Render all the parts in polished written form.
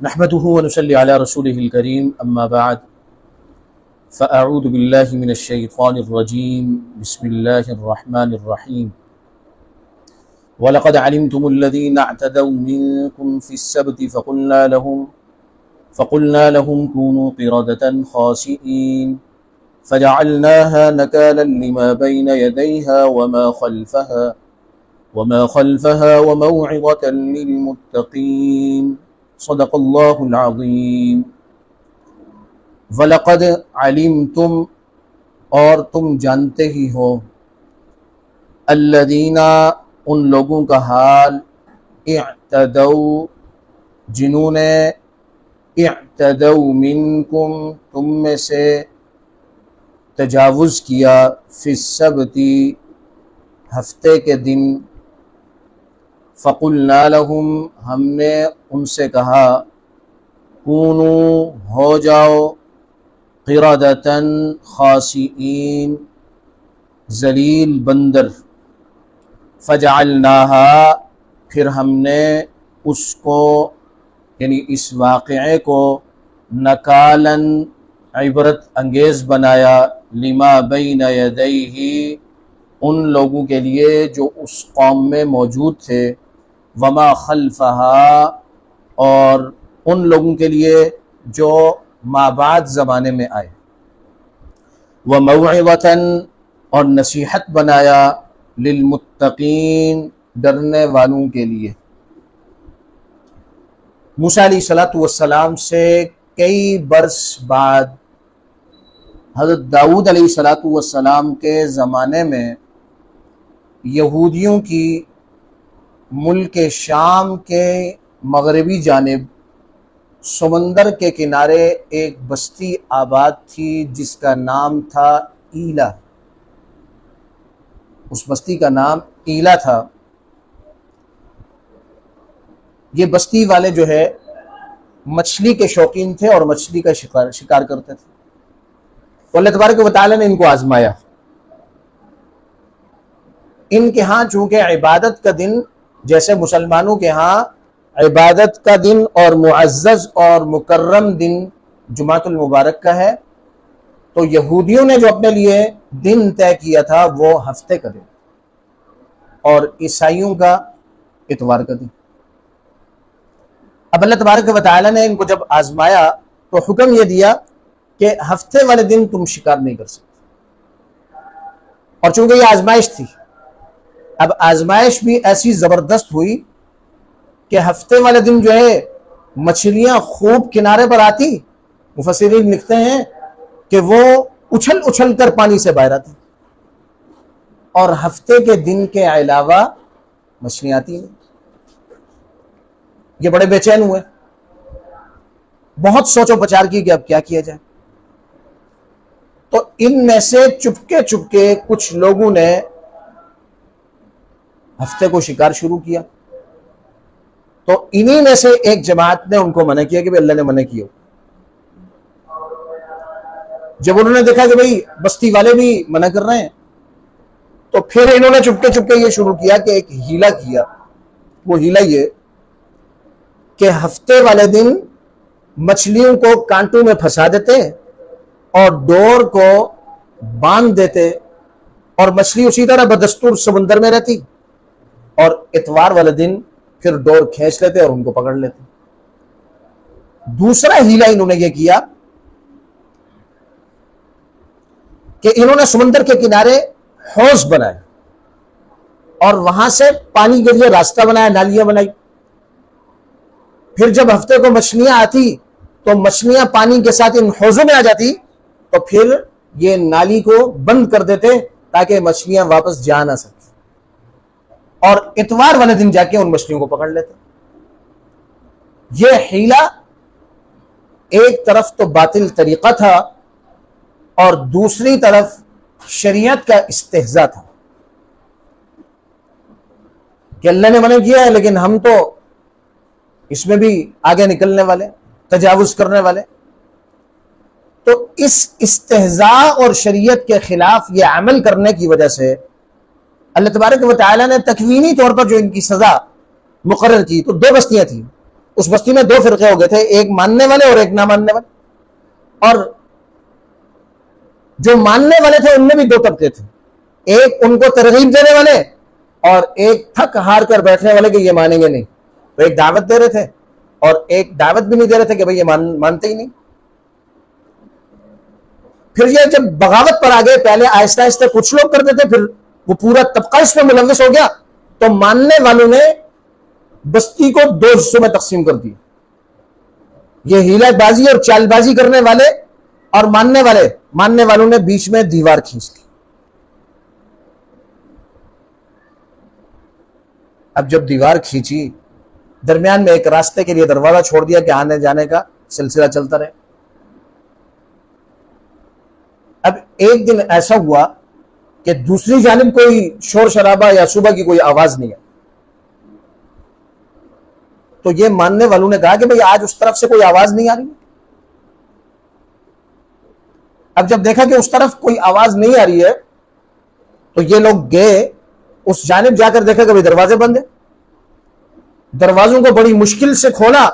नहमदुहु व नुसल्ली अला रसूलिहिल करीम अम्मा बाद फ़अऊज़ु बिल्लाहि मिनश शैतानिर रजीम बिस्मिल्लाहिर रहमानिर रहीम वलक़द अलिमतुमुल्लज़ीना अअतदौ मिनकुम फ़िस्सब्ति फ़क़ुल्ना लहुम कूनू क़िरदतन ख़ासिईन फ़जअलनाहा नकालन लिमा बैन यदैहा वमा ख़ल्फ़हा व मौइज़तन लिलमुत्तक़ीन सदक़ल्लाहुल अज़ीम। वलक़द अलिमतुम, और तुम जानते ही हो, अल्लज़ीना, उन लोगों का हाल, इअतदौ, जिन्होंने, इअतदौ मिनकुम, तुम में से तजावुज़ किया, फ़िस्सब्ति, हफ्ते के दिन, फ़क़ुल्ना लहुम, हमने उनसे कहा, कूनू, हो जाओ, क़िरदतन ख़ासिईन, ज़लील बंदर, फ़जअलनाहा, फिर हमने उसको यानी इस वाक़े को नकालन, इबरत अंगेज़ बनाया, लिमा बैन यदैहि, उन लोगों के लिए जो उस कौम में मौजूद थे, वमा खल्फ़हा, और उन लोगों के लिए जो माबाद ज़माने में आए, व मौइज़तन, और नसीहत बनाया, लिलमुत्तक़ीन, डरने वालों के लिए। मूसा अलैहिस्सलातु वस्सलाम से कई बरस बाद हज़रत दाऊद अलैहिस्सलातु वस्सलाम के ज़माने में यहूदियों की मुल्क शाम के मगरबी जानिब समंदर के किनारे एक बस्ती आबाद थी जिसका नाम था ईला। उस बस्ती का नाम ईला था। ये बस्ती वाले जो है मछली के शौकीन थे और मछली का शिकार करते थे। अल्लाह तबारक व तआला ने इनको आजमाया। इनके यहाँ चूँकि इबादत का दिन जैसे मुसलमानों के यहाँ इबादत का दिन और मुअज़्ज़ज़ और मुकर्रम दिन जुमातुल मुबारक का है, तो यहूदियों ने जो अपने लिए दिन तय किया था वो हफ्ते का दिन और ईसाइयों का इतवार का दिन। अब अल्लाह तबारक व तआला ने इनको जब आजमाया तो हुक्म यह दिया कि हफ्ते वाले दिन तुम शिकार नहीं कर सकते। और चूंकि यह आजमाइश थी, अब आजमाइश भी ऐसी जबरदस्त हुई कि हफ्ते वाले दिन जो है मछलियां खूब किनारे पर आती। मुफस्सिरीन लिखते हैं कि वो उछल उछल कर पानी से बाहर आती, और हफ्ते के दिन के अलावा मछलियां आती नहीं। ये बड़े बेचैन हुए, बहुत सोचो विचार की कि अब क्या किया जाए। तो इनमें से चुपके चुपके कुछ लोगों ने हफ्ते को शिकार शुरू किया। तो इन्हीं में से एक जमात ने उनको मना किया कि भाई अल्लाह ने मना किया। जब उन्होंने देखा कि भाई बस्ती वाले भी मना कर रहे हैं, तो फिर इन्होंने चुपके चुपके ये शुरू किया कि एक हीला किया। वो हीला ये कि हफ्ते वाले दिन मछलियों को कांटों में फंसा देते और डोर को बांध देते, और मछली उसी तरह बदस्तूर समुद्र में रहती, और इतवार वाले दिन फिर डोर खींच लेते और उनको पकड़ लेते। दूसरा हीला इन्होंने यह किया कि इन्होंने समुद्र के किनारे हौज बनाए और वहां से पानी के लिए रास्ता बनाया, नालियां बनाई। फिर जब हफ्ते को मछलियां आती तो मछलियां पानी के साथ इन हौजों में आ जाती, तो फिर ये नाली को बंद कर देते ताकि मछलियां वापस जा ना सके, और इतवार वाले दिन जाके उन मछलियों को पकड़ लेते। यह हीला एक तरफ तो बातिल तरीका था और दूसरी तरफ शरीयत का इस्तेहज़ा था कि अल्लाह ने मना किया है लेकिन हम तो इसमें भी आगे निकलने वाले, तजावुज करने वाले। तो इस इस्तेहज़ा और शरीयत के खिलाफ ये अमल करने की वजह से अल्लाह तबारक व तआला ने तकवीनी तौर पर जो इनकी सजा मुकर्रर की, तो दो बस्तियां थी। उस बस्ती में दो फिरके हो गए थे, एक मानने वाले और एक ना मानने वाले। और जो मानने वाले थे उनमें भी दो तबके थे, एक उनको तरगीब देने वाले और एक थक हार कर बैठने वाले कि ये मानेंगे नहीं। तो एक दावत दे रहे थे और एक दावत भी नहीं दे रहे थे कि भाई ये मानते ही नहीं। फिर ये जब बगावत पर आ गए, पहले आहिस्ता आहिस्ता कुछ लोग करते थे, फिर वो पूरा तबका इसमें मुलव्वस हो गया, तो मानने वालों ने बस्ती को दो हिस्सों में तकसीम कर दिया। ये हीलाबाजी और चालबाजी करने वाले और मानने वालों ने बीच में दीवार खींच दी। अब जब दीवार खींची, दरमियान में एक रास्ते के लिए दरवाजा छोड़ दिया कि आने जाने का सिलसिला चलता रहे। अब एक दिन ऐसा हुआ कि दूसरी जानिब कोई शोर शराबा या सुबह की कोई आवाज नहीं है, तो ये मानने वालों ने कहा कि भाई आज उस तरफ से कोई आवाज नहीं आ रही। अब जब देखा कि उस तरफ कोई आवाज नहीं आ रही है, तो ये लोग गए उस जानिब, जाकर देखा कि भाई दरवाजे बंद है। दरवाजों को बड़ी मुश्किल से खोला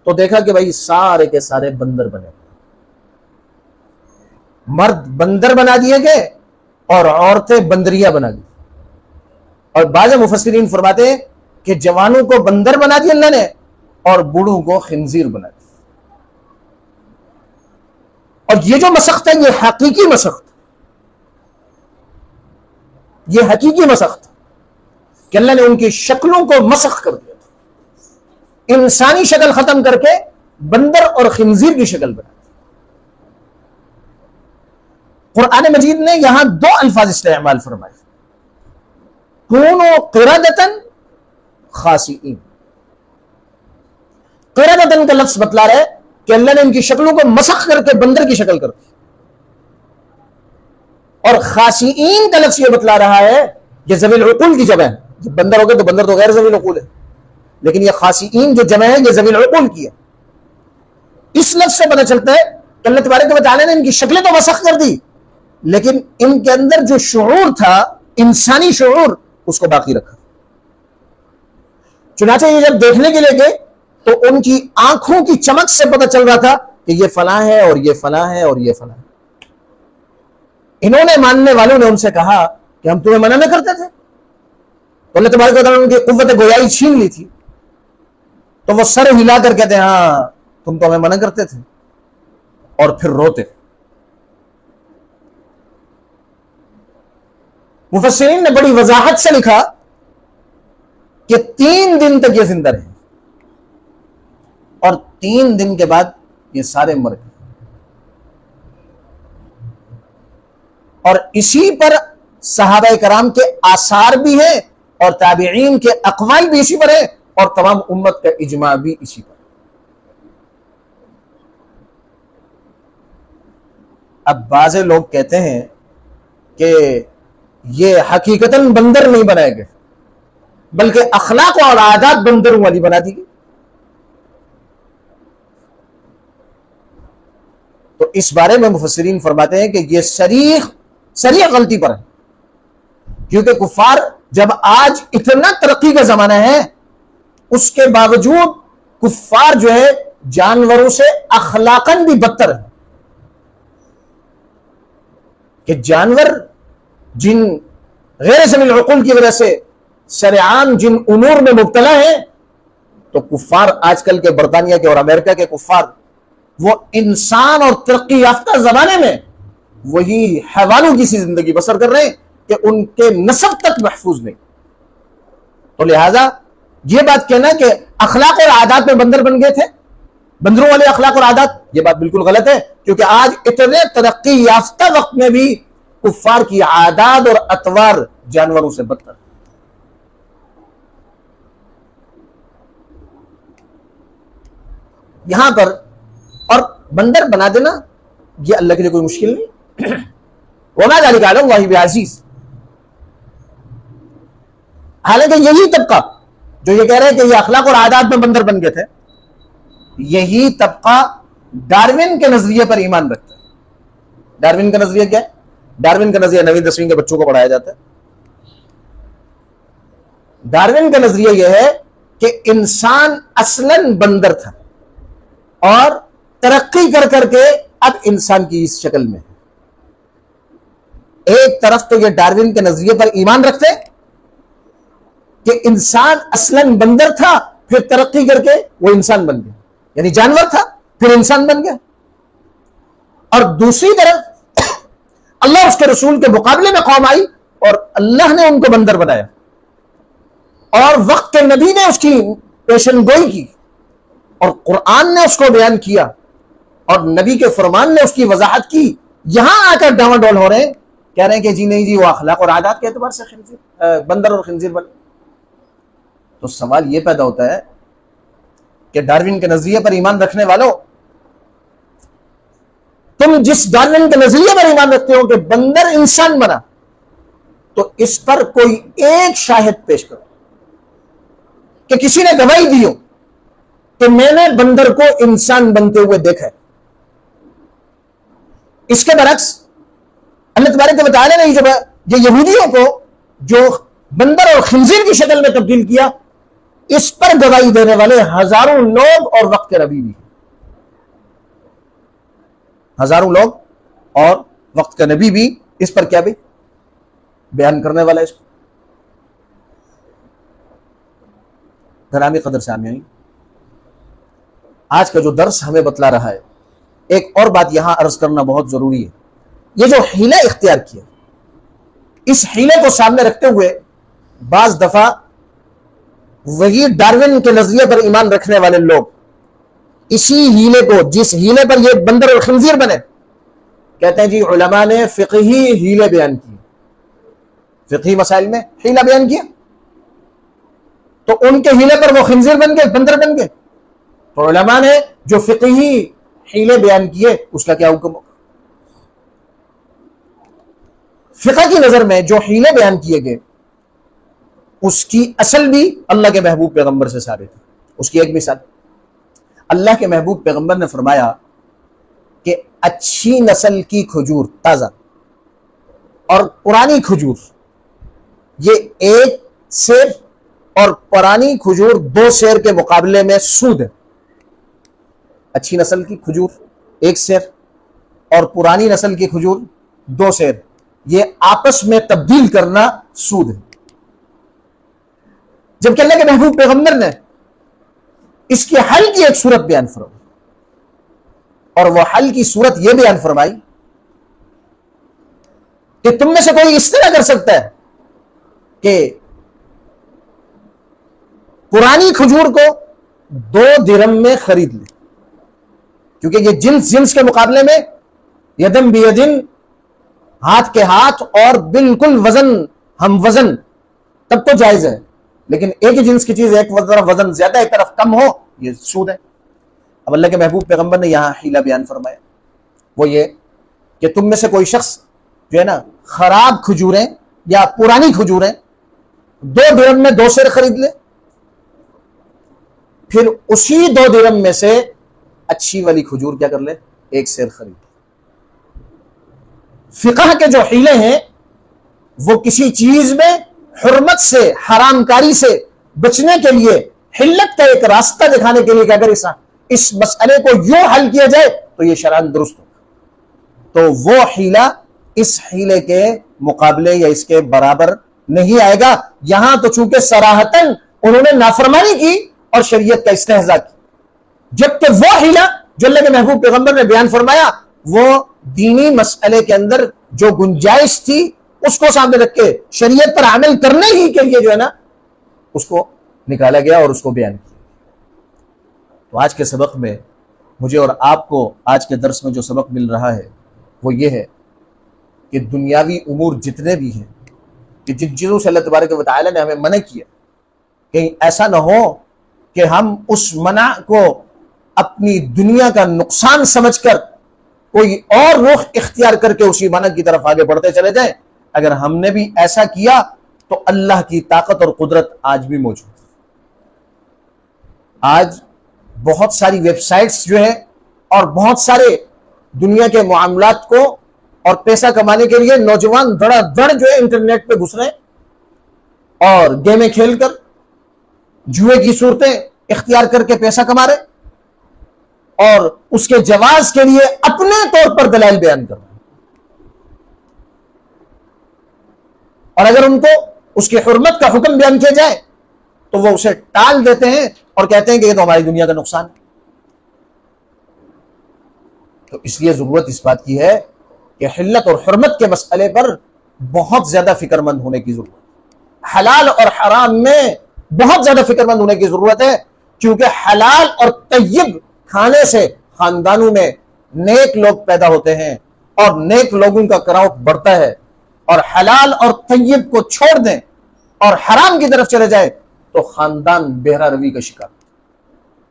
तो देखा कि भाई सारे के सारे बंदर बने, मर्द बंदर बना दिए गए और औरतें बंदरिया बना दी। और बाज़ मुफस्सिरीन फरमाते हैं कि जवानों को बंदर बना दिया अल्लाह ने और बूढ़ों को खिंजीर बना दिया। और ये जो मसख्त है, ये हकीकी मसख्त, ये हकीकी मसख्त कि अल्लाह ने उनकी शक्लों को मसख कर दिया, इंसानी शक्ल खत्म करके बंदर और खिंजीर की शक्ल बना दी। कुरान मजीद ने यहां दो अल्फाज इस्तेमाल फरमाए, कूनो क़िरदतन खासिईन। क़िरदतन का लफ्ज बतला रहा है कि अल्लाह ने इनकी शक्लों को मसख करके बंदर की शक्ल कर दी, और खासिईन का लफ्ज यह बतला रहा है कि ज़वील उक़ूल की जगह है। जब बंदर हो गए तो बंदर तो गैर ज़वील उक़ूल है, लेकिन यह खासिईन जो जगह है यह ज़वील उक़ूल की है। इस लफ्ज से पता चलता है कि अल्लाह तबारक व तआला ने इनकी शक्लें तो मसख कर दी, लेकिन इनके अंदर जो शऊर था, इंसानी शऊर, उसको बाकी रखा। चुनाचे ये जब देखने के लिए गए तो उनकी आंखों की चमक से पता चल रहा था कि ये फलां है और ये फलां है और ये फलां है। इन्होंने, मानने वालों ने उनसे कहा कि हम तुम्हें मना न करते थे, तो अल्लाह तबारक व तआला ने उनकी कुव्वत गोयाई छीन ली थी। तो वो सर हिलाकर कहते हैं हाँ तुम तो हमें मना करते थे, और फिर रोते। मुफस्सिरीन ने बड़ी वजाहत से लिखा कि 3 दिन तक ये जिंदा रहे और 3 दिन के बाद ये सारे मर गए। और इसी पर सहाबा कराम के आसार भी है और ताबिईन के अक़वाल भी इसी पर है और तमाम उम्मत का इजमा भी इसी पर। अब बाज़े लोग कहते हैं कि ये हकीकतन बंदर नहीं बनाए गए, बल्कि अखलाक और आदात बंदरों वाली बना दी गई। तो इस बारे में मुफस्सिरीन फरमाते हैं कि यह सरीह गलती पर है, क्योंकि कुफार जब आज इतना तरक्की का जमाना है, उसके बावजूद कुफार जो है जानवरों से अखलाकन भी बदतर है। कि जानवर जिन गैर ज़वील उक़ूल की वजह से शरेआम जिन उमूर में मुब्तला है, तो कुफार आजकल के बरतानिया के और अमेरिका के कुफार वो इंसान और तरक्की याफ्ता जमाने में वही हैवानों की सी जिंदगी बसर कर रहे हैं कि उनके नस्ब तक महफूज नहीं। तो लिहाजा ये बात कहना कि अखलाक और आदात में बंदर बन गए थे, बंदरों वाले अखलाक और आदात, ये बात बिल्कुल गलत है, क्योंकि आज इतने तरक्की याफ्ता वक्त में भी कुफार की आदात और अतवार जानवरों से बदतर। यहां पर और बंदर बना देना यह अल्लाह के लिए कोई मुश्किल नहीं। वमा ज़ालिका अलल्लाहि बिअज़ीज़। हालांकि यही तबका जो ये कह रहे हैं कि ये अखलाक और आदात में बंदर बन गए थे, यही तबका डार्विन के नजरिए पर ईमान रखता है। डार्विन का नजरिया क्या है? डार्विन का नजरिया 9वीं 10वीं के बच्चों को पढ़ाया जाता है। डार्विन का नजरिया यह है कि इंसान असलन बंदर था और तरक्की कर करके अब इंसान की इस शक्ल में। एक तरफ तो ये डार्विन के नजरिए पर ईमान रखते कि इंसान असलन बंदर था, फिर तरक्की करके वो इंसान बन गया, यानी जानवर था फिर इंसान बन गया। और दूसरी तरफ अल्लाह उसके रसूल के मुकाबले में कौम आई और अल्लाह ने उनको बंदर बनाया और वक्त के नबी ने उसकी पेशन गोई की और कुरान ने उसको बयान किया और नबी के फरमान ने उसकी वजाहत की। यहां आकर डावाडोल हो रहे हैं, कह रहे हैं कि जी नहीं जी वो अखलाक और आदात के एतबार से बंदर और खिंजीर बने। तो सवाल यह पैदा होता है कि डार्विन के नजरिए पर ईमान रखने वालों, तुम जिस डार्विन के नजरिए पर ईमान रखते हो कि बंदर इंसान बना, तो इस पर कोई एक शाहिद पेश करो कि किसी ने गवाही दी हो कि मैंने बंदर को इंसान बनते हुए देखा है। इसके बरक्स अल्लाह तबारक व तआला ने जब ये यहूदियों को जो बंदर और खिंजीर की शक्ल में तब्दील किया, इस पर गवाही देने वाले हजारों लोग और वक्त के नबी भी, हजारों लोग और वक्त का नबी भी इस पर क्या भी बयान करने वाला है। इसको ग्रामी कदर सामईन, आज का जो दर्स हमें बतला रहा है, एक और बात यहां अर्ज करना बहुत जरूरी है। ये जो हीला इख्तियार किया, इस हीले को सामने रखते हुए बाज दफा वही डार्विन के नजरिए पर ईमान रखने वाले लोग इसी हीले को, जिस हीले पर ये बंदर और खंजीर बने, कहते हैं जी उलमा ने फिक़ही हीले बयान किए, फिक़ही मसाइल में हीला बयान किया, तो उनके हीले पर वो खंजीर बन गए, बंदर बन गए। तो उलमा ने जो फिक़ही हीले बयान किए उसका क्या हुक्म होगा? फिक़ह की नजर में जो हीले बयान किए गए उसकी असल भी अल्लाह के महबूब पैगंबर से साबित है। उसकी एक मिसाल, अल्लाह के महबूब पैगंबर ने फरमाया कि अच्छी नस्ल की खजूर ताजा और पुरानी खजूर, ये एक सेर और पुरानी खजूर 2 सेर के मुकाबले में सूद है। अच्छी नस्ल की खजूर 1 सेर और पुरानी नस्ल की खजूर 2 सेर, ये आपस में तब्दील करना सूद है। जबकि अल्लाह के महबूब पैगंबर ने इसके हल की एक सूरत बयान फरमाई, और वह हल की सूरत यह बयान फरमाई कि तुम में से कोई इस तरह कर सकता है कि पुरानी खजूर को 2 दिरहम में खरीद ले, क्योंकि ये जिन्स के मुकाबले में यदम बियदिन, हाथ के हाथ और बिल्कुल वजन हम वजन, तब तो जायज है, लेकिन एक ही जिन्स की चीज एक तरफ वजन ज्यादा एक तरफ कम हो, ये सूद है। अब अल्लाह के महबूब पैगंबर ने यहां हीला बयान फरमाया, वो ये कि तुम में से कोई शख्स जो है ना खराब खजूरें या पुरानी खजूरें 2 दिरहम में 2 सेर खरीद ले, फिर उसी 2 दिरहम में से अच्छी वाली खजूर क्या कर ले, 1 सेर खरीद। फिक़ह के जो हीले हैं वो किसी चीज में हुर्मत से, हरामकारी से बचने के लिए, हिल्लत का एक रास्ता दिखाने के लिए कि अगर इस मसले को यूं हल किया जाए तो यह शरअन दुरुस्त होगा, तो वो हीला इस हीले के मुकाबले या इसके बराबर नहीं आएगा। यहां तो चूंकि सराहतन उन्होंने नाफरमानी की और शरीयत का इस्तेहज़ा की, जबकि वो हीला जो अल्लाह के महबूब पैगंबर ने बयान फरमाया वो दीनी मसले के अंदर जो गुंजाइश थी उसको सामने रख के शरीयत पर अमल करने ही के लिए जो है ना उसको निकाला गया और उसको बयान किया। तो आज के सबक में मुझे और आपको, आज के दर्स में जो सबक मिल रहा है वो ये है कि दुनियावी उमूर जितने भी हैं, कि जिन चीज़ों से अल्लाह तबारक व तआला ने हमें मना किया, कहीं ऐसा ना हो कि हम उस मना को अपनी दुनिया का नुकसान समझकर कोई और रुख इख्तियार करके उसी मना की तरफ आगे बढ़ते चले जाएं। अगर हमने भी ऐसा किया तो अल्लाह की ताकत और कुदरत आज भी मौजूद है। आज बहुत सारी वेबसाइट्स जो है और बहुत सारे दुनिया के मामलात को और पैसा कमाने के लिए नौजवान धड़ाधड़ जो है इंटरनेट पे घुस रहे हैं और गेमें खेलकर जुए की सूरतें इख्तियार करके पैसा कमा रहे और उसके जवाज के लिए अपने तौर पर दलाइल बयान कर रहे हैं। और अगर उनको उसकी हुर्मत का हुक्म बयान किया जाए तो वो उसे टाल देते हैं और कहते हैं कि ये तो हमारी दुनिया का नुकसान है। तो इसलिए जरूरत इस बात की है कि हिल्लत और हुर्मत के मसले पर बहुत ज्यादा फिक्रमंद होने की जरूरत है। हलाल और हराम में बहुत ज्यादा फिक्रमंद होने की जरूरत है, क्योंकि हलाल और तय्यब खाने से खानदानों में नेक लोग पैदा होते हैं और नेक लोगों का कराव बढ़ता है। और हलाल और तय्यब को छोड़ दें और हराम की तरफ चले जाए तो खानदान बेहरा रवी का शिकार।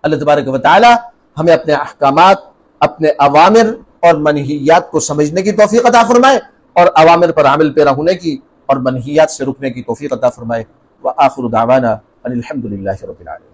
अल्लाह तबारक व तआला हमें अपने अहकामात, अपने अवामिर और मनहियात को समझने की तौफीक अता फरमाए और अवामिर पर अमल पैरा होने की और मनहियात से रुकने की तौफीक अता फरमाए। व आखिरु दावाना अनिल हम्दुलिल्लाहि रब्बिल आलमीन।